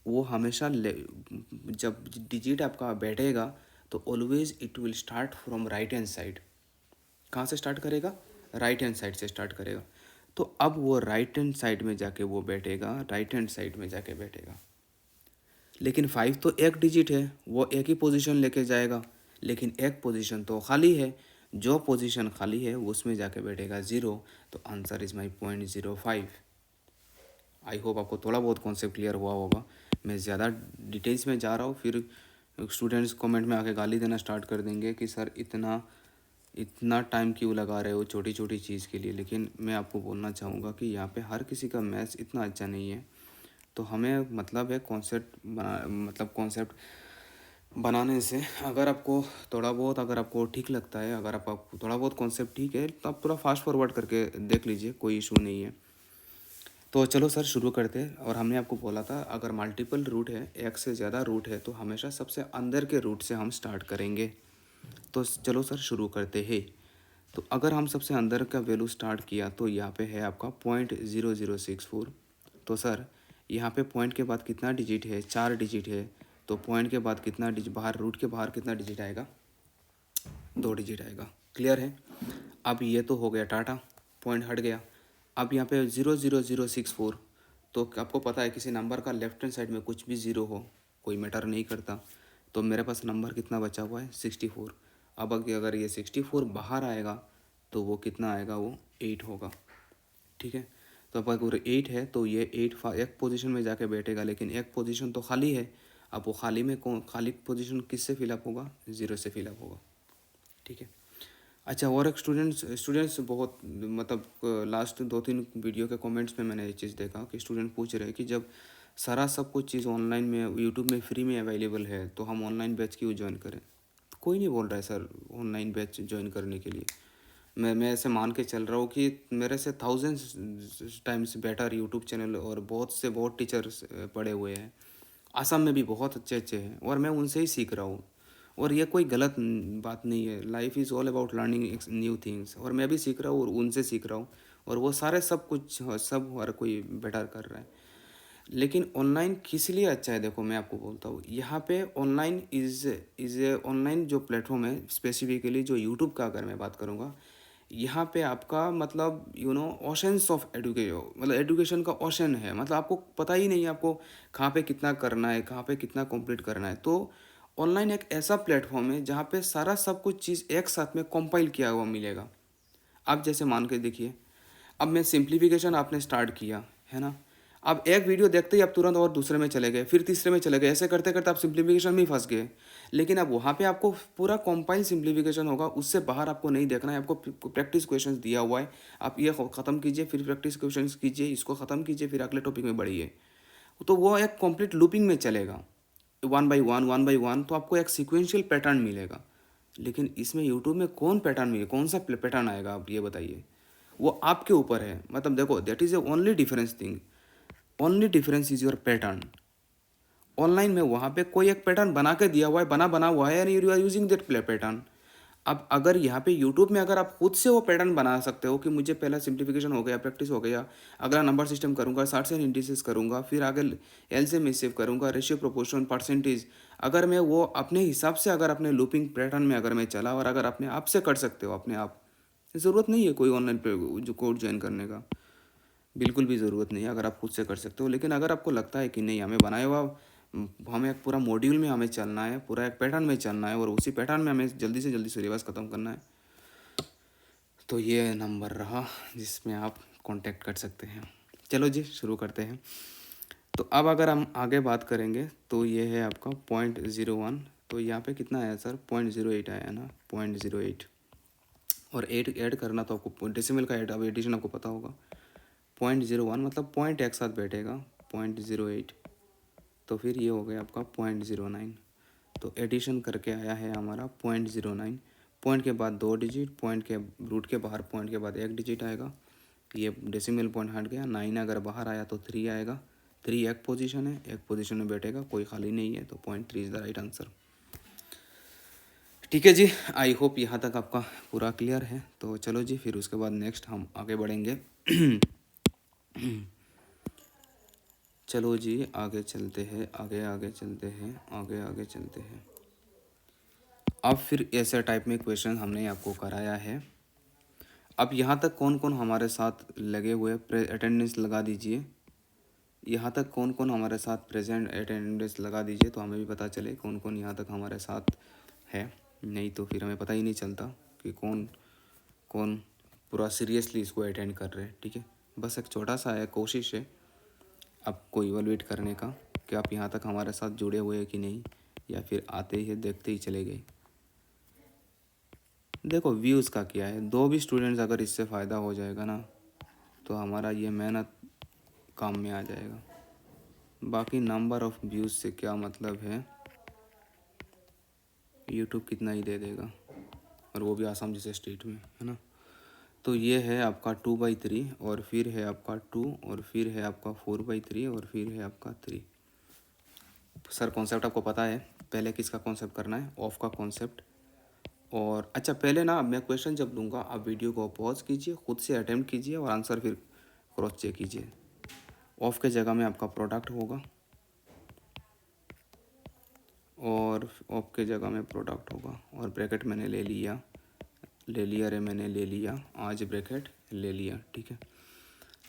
वो हमेशा जब डिजिट आपका बैठेगा तो always it will start from right hand side. कहाँ से स्टार्ट करेगा, राइट हैंड साइड से स्टार्ट करेगा। तो अब वो राइट हैंड साइड में जाके वो बैठेगा, राइट हैंड साइड में जाके बैठेगा। लेकिन 5 तो 1 डिजिट है, वो एक ही पोजीशन लेके जाएगा, लेकिन एक पोजीशन तो खाली है, जो पोजीशन खाली है उसमें जाके बैठेगा 0, तो answer is my 0.05। I hope आपको थोड़ा बहुत कॉन्सेप्ट क्लियर हुआ होगा। मैं ज़्यादा डिटेल्स में जा रहा हूँ, फिर स्टूडेंट्स कमेंट में आके गाली देना स्टार्ट कर देंगे कि सर इतना टाइम क्यों लगा रहे हो छोटी छोटी चीज़ के लिए। लेकिन मैं आपको बोलना चाहूँगा कि यहाँ पे हर किसी का मैथ्स इतना अच्छा नहीं है, तो हमें मतलब है कॉन्सेप्ट बनाने से, अगर आपको थोड़ा बहुत, अगर आपको ठीक लगता है, अगर आपको थोड़ा बहुत कॉन्सेप्ट ठीक है, तो आप थोड़ा फास्ट फॉरवर्ड करके देख लीजिए, कोई इशू नहीं है। तो चलो सर शुरू करते हैं। और हमने आपको बोला था अगर मल्टीपल रूट है, एक से ज़्यादा रूट है, तो हमेशा सबसे अंदर के रूट से हम स्टार्ट करेंगे। तो चलो सर शुरू करते हैं। तो अगर हम सबसे अंदर का वैल्यू स्टार्ट किया तो यहाँ पे है आपका 0.0064। तो सर यहाँ पे पॉइंट के बाद कितना डिजिट है, 4 डिजिट है, तो पॉइंट के बाद कितना डिजिट बाहर, रूट के बाहर कितना डिजिट आएगा, 2 डिजिट आएगा। क्लियर है? अब ये तो हो गया टाटा, पॉइंट हट गया। अब यहाँ पे 00064, तो आपको पता है किसी नंबर का लेफ्ट हैंड साइड में कुछ भी ज़ीरो हो कोई मैटर नहीं करता, तो मेरे पास नंबर कितना बचा हुआ है, 64। अब अगर ये 64 बाहर आएगा तो वो कितना आएगा, वो 8 होगा। ठीक है, तो अब अगर 8 है तो ये 8 एक पोजीशन में जाके बैठेगा, लेकिन एक पोजीशन तो खाली है। अब वो खाली पोजीशन किससे फिलअप होगा, 0 से फिलअप होगा। ठीक है, अच्छा, और एक स्टूडेंट्स बहुत मतलब लास्ट 2-3 वीडियो के कमेंट्स में मैंने ये चीज़ देखा कि स्टूडेंट पूछ रहे हैं कि जब सारा सब कुछ चीज़ ऑनलाइन में यूट्यूब में फ्री में अवेलेबल है, तो हम ऑनलाइन बैच क्यों ज्वाइन करें। तो कोई नहीं बोल रहा है सर ऑनलाइन बैच ज्वाइन करने के लिए। मैं ऐसे मान के चल रहा हूँ कि मेरे से thousands times better YouTube channel और बहुत टीचर्स पड़े हुए हैं। असम में भी बहुत अच्छे अच्छे हैं, और मैं उनसे ही सीख रहा हूँ। और ये कोई गलत बात नहीं है, life is all about learning new things, और मैं भी सीख रहा हूँ और उनसे सीख रहा हूँ, और वो सारे सब हर कोई बेटर कर रहा है। लेकिन ऑनलाइन किस लिए अच्छा है, देखो मैं आपको बोलता हूँ, यहाँ पे ऑनलाइन इज़ ऑनलाइन जो प्लेटफॉर्म है, स्पेसिफिकली जो यूट्यूब का अगर मैं बात करूँगा, यहाँ पे आपका मतलब ओशंस ऑफ एजुकेशन, मतलब एजुकेशन का ओशन है। मतलब आपको पता ही नहीं है आपको कहाँ पे कितना करना है, कहाँ पे कितना कंप्लीट करना है। तो ऑनलाइन एक ऐसा प्लेटफॉर्म है जहाँ पे सारा सब कुछ चीज़ एक साथ में कंपाइल किया हुआ मिलेगा। आप जैसे मान के देखिए, अब मैं सिंप्लीफिकेशन आपने स्टार्ट किया है ना, अब एक वीडियो देखते ही आप तुरंत और दूसरे में चले गए, फिर तीसरे में चले गए, ऐसे करते करते आप सिंप्लीफिकेशन में ही फंस गए। लेकिन अब वहाँ पे आपको पूरा कंपाइल सिंप्लीफिकेशन होगा, उससे बाहर आपको नहीं देखना है, आपको प्रैक्टिस क्वेश्चंस दिया हुआ है, आप ये ख़त्म कीजिए, फिर प्रैक्टिस क्वेश्चंस कीजिए, इसको ख़त्म कीजिए, फिर अगले टॉपिक में बढ़िए। तो वो एक कंप्लीट लूपिंग में चलेगा, वन बाई वन, तो आपको एक सिक्वेंशियल पैटर्न मिलेगा। लेकिन इसमें यूट्यूब में कौन पैटर्न मिले, कौन सा पैटर्न आएगा, आप ये बताइए। वो आपके ऊपर है। मतलब देखो, that is A only difference thing, only difference is your pattern. Online में वहाँ पे कोई एक पैटर्न बना के दिया हुआ है, बना हुआ है, and you are using that pattern. अब अगर यहाँ पे यूट्यूब में अगर आप खुद से वो पैटर्न बना सकते हो कि मुझे पहला सिंप्लीफिकेशन हो गया, प्रैक्टिस हो गया, अगला नंबर सिस्टम करूँगा, शार्ट्स एंड इंडिसेस करूँगा, फिर आगे एलसीएम एचसीएफ करूँगा, रेशियो प्रोपोर्शन परसेंटेज, अगर मैं वो अपने हिसाब से अगर अपने लूपिंग पैटर्न में अगर मैं चला और अगर अपने आप से कर सकते हो अपने आप, ज़रूरत नहीं है कोई ऑनलाइन जो कोर्स ज्वाइन करने का, बिल्कुल भी ज़रूरत नहीं है अगर आप खुद से कर सकते हो। लेकिन अगर आपको लगता है कि नहीं, हमें बनाया हुआ, हमें एक पूरा मॉड्यूल में हमें चलना है, पूरा एक पैटर्न में चलना है और उसी पैटर्न में हमें जल्दी से जल्दी सिलेबस ख़त्म करना है, तो ये नंबर रहा जिसमें आप कांटेक्ट कर सकते हैं। चलो जी, शुरू करते हैं। तो अब अगर हम आगे बात करेंगे तो ये है आपका 0.01, तो यहाँ पे कितना आया सर, 0.08 आया ना, 0.08, और 8 ऐड करना तो आपको डेसिमल का ऐड, अब एडिशन आपको पता होगा। 0.01 मतलब पॉइंट एक साथ बैठेगा, 0.08, तो फिर ये हो गया आपका 0.09, तो एडिशन करके आया है हमारा 0.09। पॉइंट के बाद 2 डिजिट, पॉइंट के रूट के बाहर पॉइंट के बाद 1 डिजिट आएगा, ये डेसिमल पॉइंट हट गया। 9 अगर बाहर आया तो 3 आएगा, 3 एक पोजीशन है, एक पोजीशन में बैठेगा, कोई खाली नहीं है, तो 0.3 इज़ द राइट आंसर। ठीक है जी, आई होप यहाँ तक आपका पूरा क्लियर है। तो चलो जी, फिर उसके बाद नेक्स्ट हम आगे बढ़ेंगे। चलो जी, आगे चलते हैं, आगे चलते हैं, आगे चलते हैं। अब फिर ऐसे टाइप में क्वेश्चन हमने आपको कराया है। अब यहाँ तक कौन कौन हमारे साथ लगे हुए, अटेंडेंस लगा दीजिए। यहाँ तक कौन कौन हमारे साथ प्रेजेंट, अटेंडेंस लगा दीजिए, तो हमें भी पता चले कौन कौन यहाँ तक हमारे साथ है। नहीं तो फिर हमें पता ही नहीं चलता कि कौन कौन पूरा सीरियसली इसको अटेंड कर रहे हैं। ठीक है, बस एक छोटा सा है, कोशिश है आपको इवैल्यूएट करने का कि आप यहाँ तक हमारे साथ जुड़े हुए हैं कि नहीं, या फिर आते ही देखते ही चले गए। देखो, व्यूज़ का क्या है, 2 भी स्टूडेंट्स अगर इससे फ़ायदा हो जाएगा ना, तो हमारा ये मेहनत काम में आ जाएगा। बाकी नंबर ऑफ़ व्यूज़ से क्या मतलब है, यूट्यूब कितना ही दे देगा, और वो भी आसाम जैसे स्टेट में, है ना। तो ये है आपका 2/3, और फिर है आपका 2, और फिर है आपका 4/3, और फिर है आपका 3। सर कॉन्सेप्ट आपको पता है, पहले किसका कॉन्सेप्ट करना है, ऑफ का कॉन्सेप्ट। और अच्छा, पहले ना मैं क्वेश्चन जब दूंगा, आप वीडियो को पॉज कीजिए, खुद से अटेम्प्ट कीजिए और आंसर फिर क्रॉस चेक कीजिए। ऑफ के जगह में आपका प्रोडक्ट होगा, और ऑफ के जगह में प्रोडक्ट होगा, और ब्रैकेट मैंने ले लिया रे, मैंने ले लिया, आज ब्रैकेट ले लिया। ठीक है,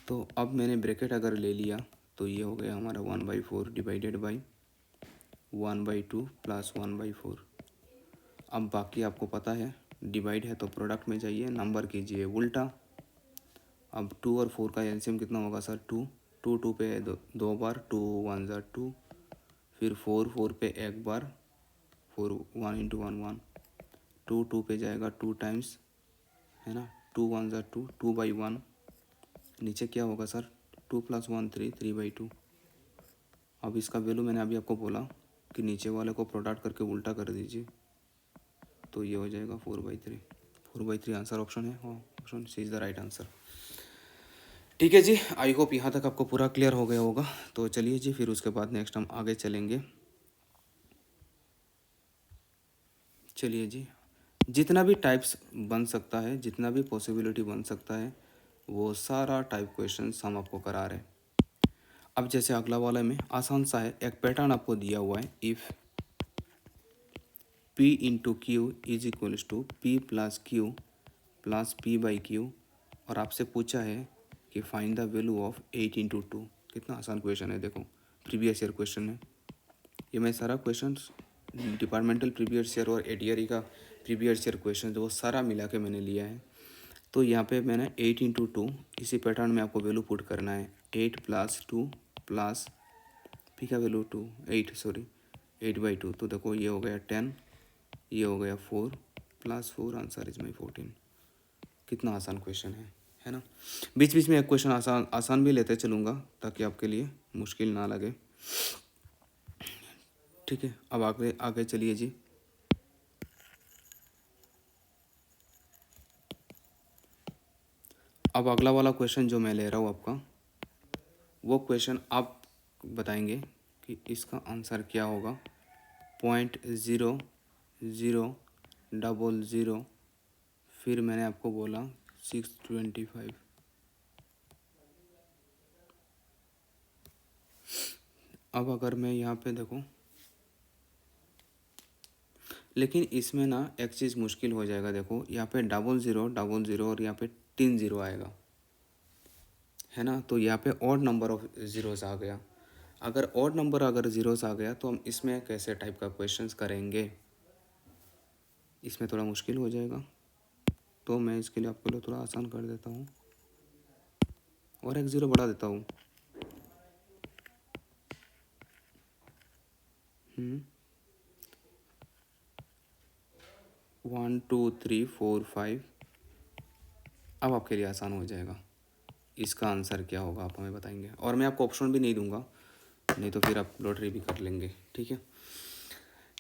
तो अब मैंने ब्रैकेट अगर ले लिया तो ये हो गया हमारा 1/4 डिवाइडेड बाई 1/2 प्लस 1/4। अब बाकी आपको पता है, डिवाइड है तो प्रोडक्ट में जाइए, नंबर कीजिए उल्टा। अब 2 और 4 का एलसीएम कितना होगा सर, 2, 2 पे दो बार, 2 1 ज़ा 2, फिर 4 पे एक बार, 4 1 इंटू 1 1, 2 पे जाएगा 2 टाइम्स, है ना, 2 1 ज़ा 2, 2/1, नीचे क्या होगा सर, 2 + 1 3, 3/2। अब इसका वैल्यू मैंने अभी आपको बोला कि नीचे वाले को प्रोडक्ट करके उल्टा कर दीजिए, तो ये हो जाएगा 4/3। 4/3 आंसर ऑप्शन है, हाँ, option C is the right answer. ठीक है जी, आई होप यहाँ तक आपको पूरा क्लियर हो गया होगा। तो चलिए जी, फिर उसके बाद नेक्स्ट हम आगे चलेंगे। चलिए जी, जितना भी टाइप्स बन सकता है, जितना भी पॉसिबिलिटी बन सकता है, वो सारा टाइप क्वेश्चंस हम आपको करा रहे हैं। अब जैसे अगला वाला में आसान सा है, एक पैटर्न आपको दिया हुआ है, if P into Q is equals to P plus Q plus P/Q, और आपसे पूछा है कि find the value of 8 into 2। कितना आसान क्वेश्चन है, देखो, प्रीवियस ईयर क्वेश्चन है। ये मैं सारा क्वेश्चन डिपार्टमेंटल प्रीवियस ईयर और एडीआरई का प्रीवियस ईयर क्वेश्चन वो सारा मिला के मैंने लिया है। तो यहाँ पे मैंने 8 × 2 इसी पैटर्न में आपको वैल्यू पुट करना है। 8 + 2 प्लस पी का वैल्यू 8/2, तो देखो ये हो गया 10, ये हो गया 4 + 4, आंसर इज माई 14। कितना आसान क्वेश्चन है ना। बीच बीच में एक क्वेश्चन आसान भी लेते चलूँगा ताकि आपके लिए मुश्किल ना लगे। ठीक है, अब आगे आगे चलिए जी। अब अगला वाला क्वेश्चन जो मैं ले रहा हूँ आपका, वो क्वेश्चन आप बताएंगे कि इसका आंसर क्या होगा। 0.0000, फिर मैंने आपको बोला 625। अब अगर मैं यहाँ पे देखूँ, लेकिन इसमें ना एक चीज़ मुश्किल हो जाएगा। देखो यहाँ पे 0000 और यहाँ पे 3 0 आएगा, है ना। तो यहाँ पे ऑड नंबर ऑफ ज़ीरोज़ आ गया। अगर ऑड नंबर अगर ज़ीरोज़ आ गया तो हम इसमें कैसे टाइप का क्वेश्चंस करेंगे, इसमें थोड़ा मुश्किल हो जाएगा। तो मैं इसके लिए आपके लिए थोड़ा आसान कर देता हूँ और एक ज़ीरो बढ़ा देता हूँ। 1 2 3 4 5। अब आपके लिए आसान हो जाएगा। इसका आंसर क्या होगा आप हमें बताएंगे, और मैं आपको ऑप्शन भी नहीं दूंगा, नहीं तो फिर आप लॉटरी भी कर लेंगे। ठीक है,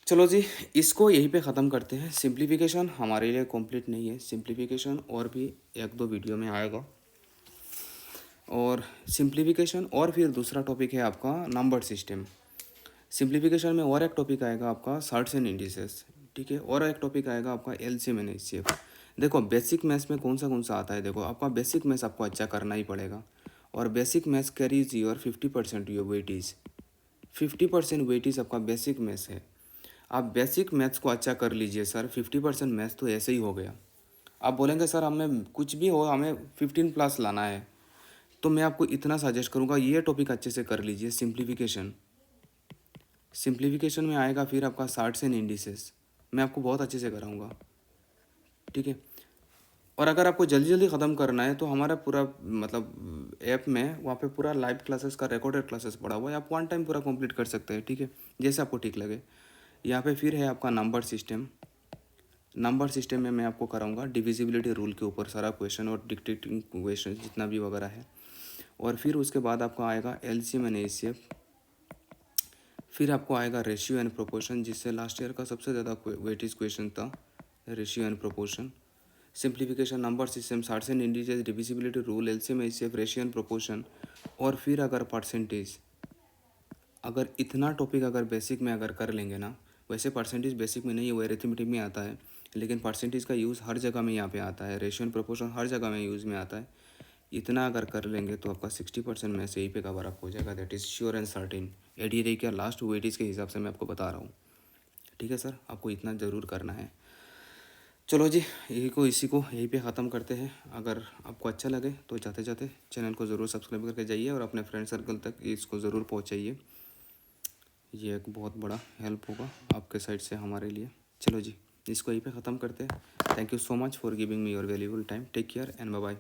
चलो जी, इसको यहीं पे ख़त्म करते हैं। सिंप्लीफिकेशन हमारे लिए कंप्लीट नहीं है, सिंप्लीफिकेशन और भी 1-2 वीडियो में आएगा। और सिंप्लीफिकेशन और फिर दूसरा टॉपिक है आपका नंबर सिस्टम। सिंप्लीफिकेशन में और एक टॉपिक आएगा आपका शॉर्ट्स एंड इंडिसेस। ठीक है, और एक टॉपिक आएगा आपका एलसीएम एंड एचसीएफ। देखो बेसिक मैथ्स में कौन सा आता है। देखो आपका बेसिक मैथ्स आपको अच्छा करना ही पड़ेगा, और basic maths carries your 50% your weightage. 50% weightage आपका बेसिक मैथ्स है। आप बेसिक मैथ्स को अच्छा कर लीजिए सर, 50% मैथ्स तो ऐसे ही हो गया। आप बोलेंगे सर हमें कुछ भी हो हमें 15+ लाना है, तो मैं आपको इतना सजेस्ट करूँगा ये टॉपिक अच्छे से कर लीजिए। सिंप्लीफिकेशन, सिंप्लीफिकेशन में आएगा फिर आपका शॉर्ट्स एंड इंडिसेस, मैं आपको बहुत अच्छे से कराऊंगा। ठीक है, और अगर आपको जल्दी जल्दी ख़त्म करना है तो हमारा पूरा मतलब ऐप में वहाँ पे पूरा लाइव क्लासेस का रिकॉर्डेड क्लासेस पड़ा हुआ है, आप वन टाइम पूरा कंप्लीट कर सकते हैं। ठीक है, जैसे आपको ठीक लगे। यहाँ पे फिर है आपका नंबर सिस्टम। नंबर सिस्टम में मैं आपको कराऊंगा डिविजिबिलिटी रूल के ऊपर सारा क्वेश्चन और डिक्टेटिंग क्वेश्चन जितना भी वगैरह है। और फिर उसके बाद आपका आएगा एलसीएम एंड एचसीएफ। फिर आपको आएगा रेशियो एंड प्रोपोर्शन, जिससे लास्ट ईयर का सबसे ज़्यादा वेटेज क्वेश्चन था, ratio and proportion. Simplification, number system, shorts and indices, divisibility rule, LCM HCF, ratio and proportion. और फिर अगर परसेंटेज, अगर इतना टॉपिक अगर बेसिक में अगर कर लेंगे ना, वैसे परसेंटेज बेसिक में नहीं है, वो अरिथमेटिक में आता है, लेकिन परसेंटेज का यूज़ हर जगह में यहाँ पे आता है, रेशियो एंड प्रोपोर्शन हर जगह में यूज़ में आता है। इतना अगर कर लेंगे तो आपका 60% में से यही पे कवर अप हो जाएगा। That is sure and certain. ADRE का लास्ट वेटेज के हिसाब से मैं आपको बता रहा हूँ। ठीक है सर, आपको इतना ज़रूर करना है। चलो जी, इसी को यहीं पे ख़त्म करते हैं। अगर आपको अच्छा लगे तो जाते जाते चैनल को ज़रूर सब्सक्राइब करके जाइए और अपने फ्रेंड सर्कल तक इसको ज़रूर पहुँचाइए। ये एक बहुत बड़ा हेल्प होगा आपके साइड से हमारे लिए। चलो जी, इसको यहीं पे ख़त्म करते हैं। Thank you so much for giving me your valuable time. Take care and bye bye.